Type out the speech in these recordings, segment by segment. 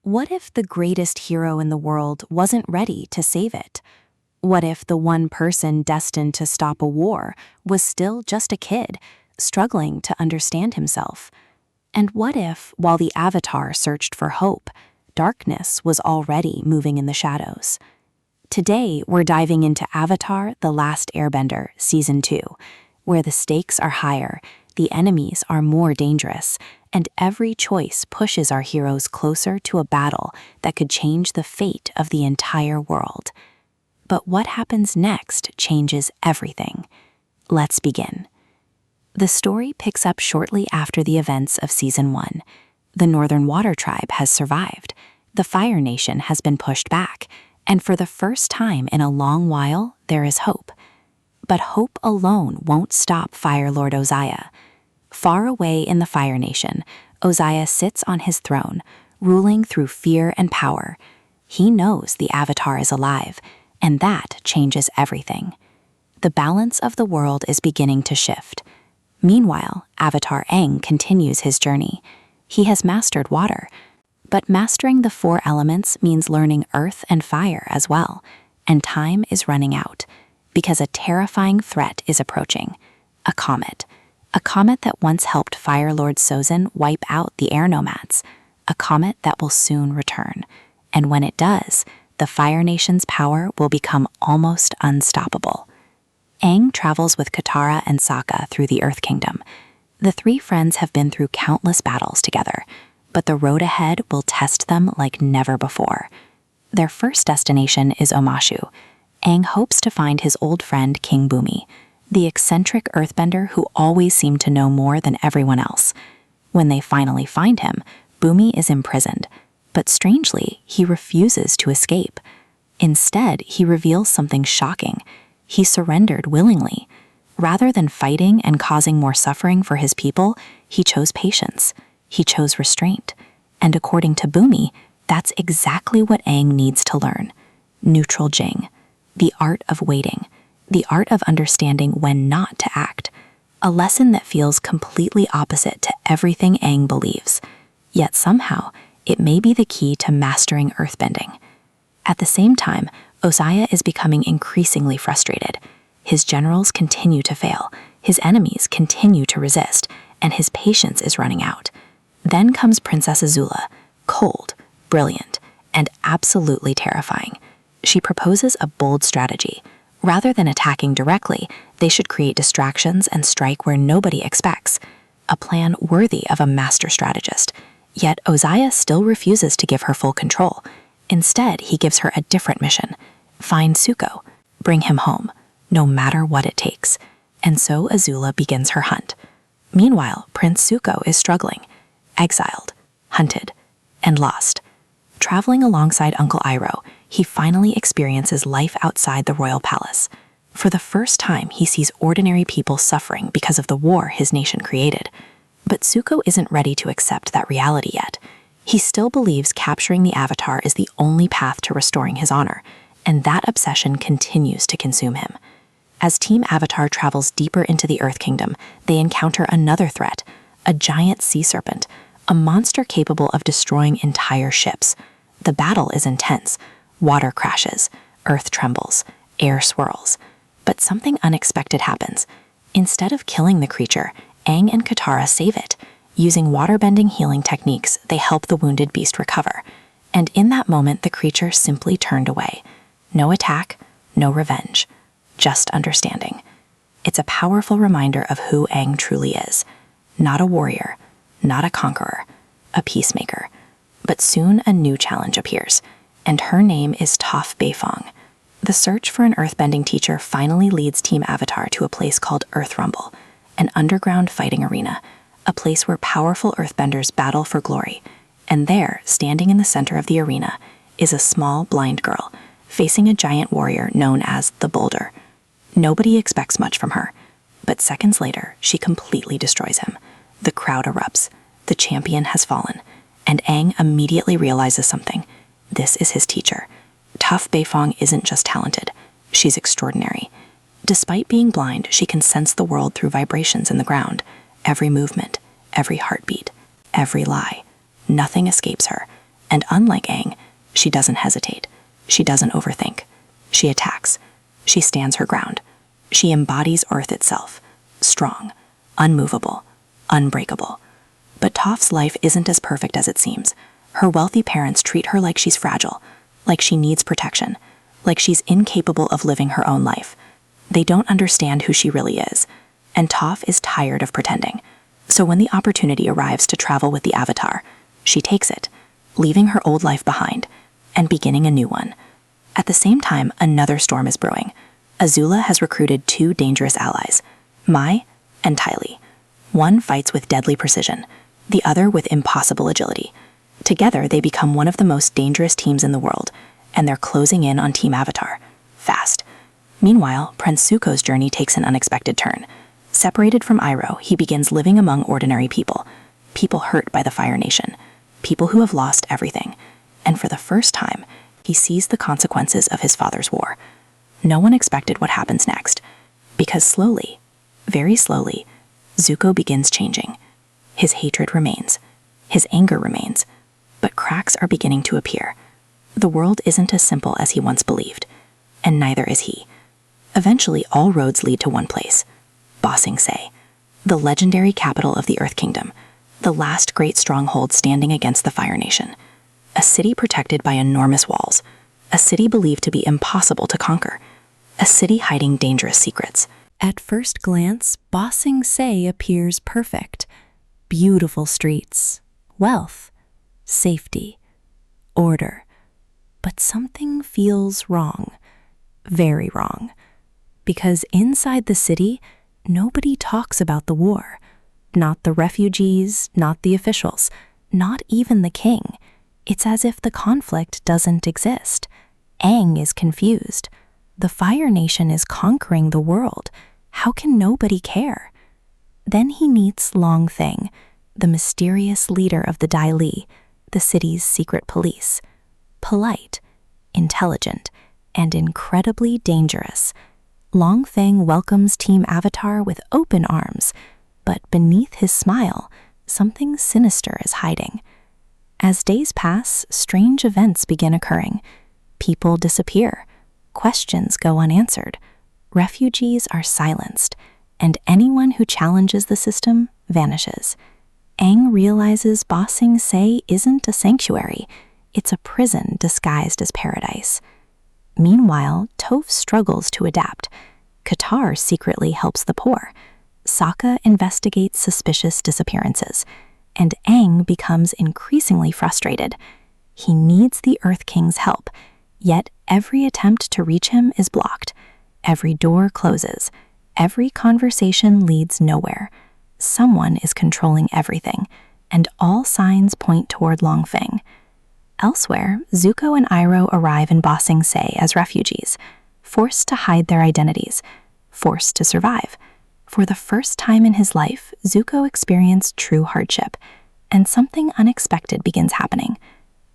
What if the greatest hero in the world wasn't ready to save it? What if the one person destined to stop a war was still just a kid, struggling to understand himself? And what if, while the Avatar searched for hope, darkness was already moving in the shadows? Today, we're diving into Avatar: The Last Airbender, Season 2, where the stakes are higher, the enemies are more dangerous, and every choice pushes our heroes closer to a battle that could change the fate of the entire world. But what happens next changes everything. Let's begin. The story picks up shortly after the events of Season 1. The Northern Water Tribe has survived, the Fire Nation has been pushed back, and for the first time in a long while, there is hope. But hope alone won't stop Fire Lord Ozai. Far away in the Fire Nation, Ozai sits on his throne, ruling through fear and power. He knows the Avatar is alive, and that changes everything. The balance of the world is beginning to shift. Meanwhile, Avatar Aang continues his journey. He has mastered water, but mastering the 4 elements means learning earth and fire as well, and time is running out, because a terrifying threat is approaching: a comet. A comet that once helped Fire Lord Sozin wipe out the air nomads. A comet that will soon return. And when it does, the Fire Nation's power will become almost unstoppable. Aang travels with Katara and Sokka through the Earth Kingdom. The 3 friends have been through countless battles together, but the road ahead will test them like never before. Their first destination is Omashu. Aang hopes to find his old friend King Bumi, the eccentric earthbender who always seemed to know more than everyone else. When they finally find him, Bumi is imprisoned, but strangely, he refuses to escape. Instead, he reveals something shocking. He surrendered willingly. Rather than fighting and causing more suffering for his people, he chose patience. He chose restraint. And according to Bumi, that's exactly what Aang needs to learn. Neutral Jing, the art of waiting, the art of understanding when not to act, a lesson that feels completely opposite to everything Aang believes. Yet somehow, it may be the key to mastering earthbending. At the same time, Ozai is becoming increasingly frustrated. His generals continue to fail, his enemies continue to resist, and his patience is running out. Then comes Princess Azula, cold, brilliant, and absolutely terrifying. She proposes a bold strategy. Rather than attacking directly, they should create distractions and strike where nobody expects. A plan worthy of a master strategist. Yet Ozai still refuses to give her full control. Instead, he gives her a different mission. Find Zuko. Bring him home, no matter what it takes. And so Azula begins her hunt. Meanwhile, Prince Zuko is struggling, exiled, hunted, and lost. Traveling alongside Uncle Iroh, he finally experiences life outside the royal palace. For the first time, he sees ordinary people suffering because of the war his nation created. But Zuko isn't ready to accept that reality yet. He still believes capturing the Avatar is the only path to restoring his honor, and that obsession continues to consume him. As Team Avatar travels deeper into the Earth Kingdom, they encounter another threat, a giant sea serpent, a monster capable of destroying entire ships. The battle is intense. Water crashes, earth trembles, air swirls. But something unexpected happens. Instead of killing the creature, Aang and Katara save it. Using waterbending healing techniques, they help the wounded beast recover. And in that moment, the creature simply turned away. No attack, no revenge, just understanding. It's a powerful reminder of who Aang truly is. Not a warrior, not a conqueror, a peacemaker. But soon a new challenge appears, and her name is Toph Beifong. The search for an earthbending teacher finally leads Team Avatar to a place called Earth Rumble, an underground fighting arena, a place where powerful earthbenders battle for glory. And there, standing in the center of the arena, is a small blind girl, facing a giant warrior known as the Boulder. Nobody expects much from her, but seconds later, she completely destroys him. The crowd erupts. The champion has fallen, and Aang immediately realizes something. This is his teacher. Toph Beifong isn't just talented, she's extraordinary. Despite being blind, she can sense the world through vibrations in the ground. Every movement, every heartbeat, every lie. Nothing escapes her, And unlike Aang, she doesn't hesitate. She doesn't overthink. She attacks. She stands her ground. She embodies Earth itself, strong, unmovable, unbreakable. But Toph's life isn't as perfect as it seems. Her wealthy parents treat her like she's fragile, like she needs protection, like she's incapable of living her own life. They don't understand who she really is, and Toph is tired of pretending. So when the opportunity arrives to travel with the Avatar, she takes it, leaving her old life behind and beginning a new one. At the same time, another storm is brewing. Azula has recruited two dangerous allies, Mai and Ty Lee. One fights with deadly precision, the other with impossible agility. Together, they become one of the most dangerous teams in the world, and they're closing in on Team Avatar, fast. Meanwhile, Prince Zuko's journey takes an unexpected turn. Separated from Iroh, he begins living among ordinary people, people hurt by the Fire Nation, people who have lost everything. And for the first time, he sees the consequences of his father's war. No one expected what happens next, because slowly, very slowly, Zuko begins changing. His hatred remains, his anger remains, but cracks are beginning to appear. The world isn't as simple as he once believed, and neither is he. Eventually, all roads lead to one place, Ba Sing Se, the legendary capital of the Earth Kingdom, the last great stronghold standing against the Fire Nation. A city protected by enormous walls, a city believed to be impossible to conquer, a city hiding dangerous secrets. At first glance, Ba Sing Se appears perfect. Beautiful streets, wealth, safety, order. But something feels wrong, very wrong. Because inside the city, nobody talks about the war. Not the refugees, not the officials, not even the king. It's as if the conflict doesn't exist. Aang is confused. The Fire Nation is conquering the world. How can nobody care? Then he meets Long Thing, the mysterious leader of the Dai Li, the city's secret police. Polite, intelligent, and incredibly dangerous. Long Thing welcomes Team Avatar with open arms, but beneath his smile, something sinister is hiding. As days pass, strange events begin occurring. People disappear. Questions go unanswered. Refugees are silenced, and anyone who challenges the system vanishes. Aang realizes Ba Sing Se isn't a sanctuary. It's a prison disguised as paradise. Meanwhile, Toph struggles to adapt. Katara secretly helps the poor. Sokka investigates suspicious disappearances, and Aang becomes increasingly frustrated. He needs the Earth King's help, yet every attempt to reach him is blocked. Every door closes. Every conversation leads nowhere. Someone is controlling everything, and all signs point toward Long Thing. Elsewhere, Zuko and Iroh arrive in Ba Sing Se as refugees, forced to hide their identities, forced to survive. For the first time in his life, Zuko experienced true hardship, and something unexpected begins happening.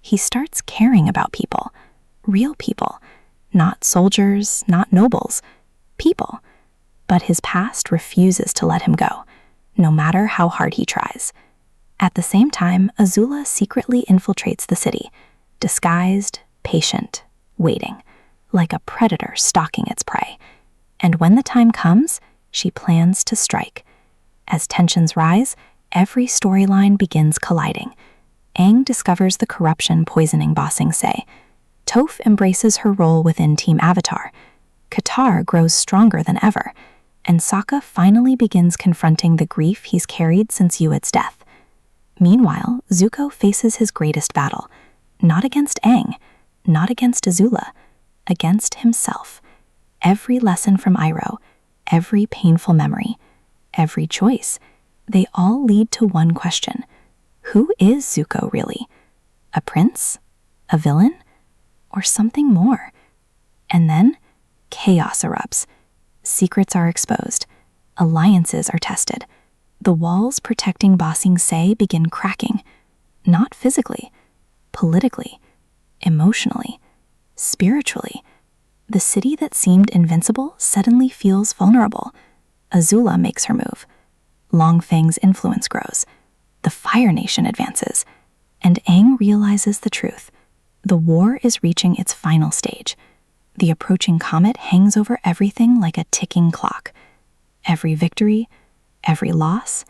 He starts caring about people, real people, not soldiers, not nobles, people. But his past refuses to let him go, no matter how hard he tries. At the same time, Azula secretly infiltrates the city, disguised, patient, waiting, like a predator stalking its prey. And when the time comes, she plans to strike. As tensions rise, every storyline begins colliding. Aang discovers the corruption poisoning Ba Sing Se. Toph embraces her role within Team Avatar. Katara grows stronger than ever, and Sokka finally begins confronting the grief he's carried since Yuet's death. Meanwhile, Zuko faces his greatest battle, not against Aang, not against Azula, against himself. Every lesson from Iroh, every painful memory, every choice, they all lead to one question. Who is Zuko really? A prince? A villain? Or something more? And then, chaos erupts. Secrets are exposed. Alliances are tested. The walls protecting Ba Sing Se begin cracking. Not physically, politically, emotionally, spiritually. The city that seemed invincible suddenly feels vulnerable. Azula makes her move. Long Thing's influence grows. The Fire Nation advances. And Aang realizes the truth. The war is reaching its final stage. The approaching comet hangs over everything like a ticking clock. Every victory, every loss,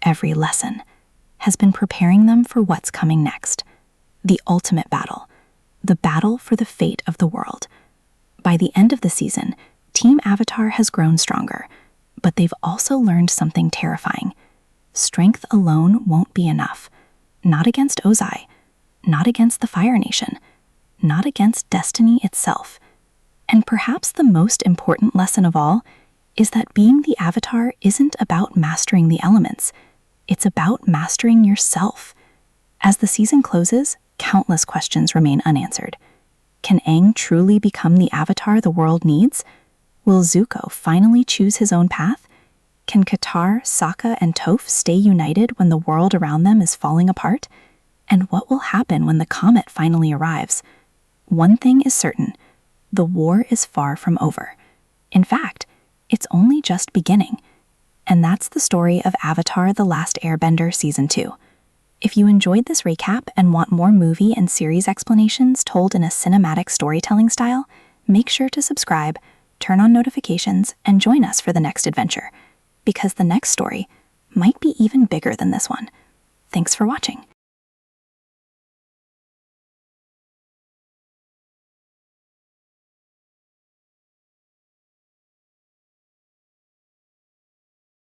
every lesson has been preparing them for what's coming next. The ultimate battle. The battle for the fate of the world. By the end of the season, Team Avatar has grown stronger, but they've also learned something terrifying. Strength alone won't be enough. Not against Ozai, not against the Fire Nation, not against destiny itself. And perhaps the most important lesson of all is that being the Avatar isn't about mastering the elements. It's about mastering yourself. As the season closes, countless questions remain unanswered. Can Aang truly become the Avatar the world needs? Will Zuko finally choose his own path? Can Katara, Sokka, and Toph stay united when the world around them is falling apart? And what will happen when the comet finally arrives? One thing is certain, the war is far from over. In fact, it's only just beginning. And that's the story of Avatar: The Last Airbender Season 2. If you enjoyed this recap and want more movie and series explanations told in a cinematic storytelling style, make sure to subscribe, turn on notifications, and join us for the next adventure, because the next story might be even bigger than this one. Thanks for watching.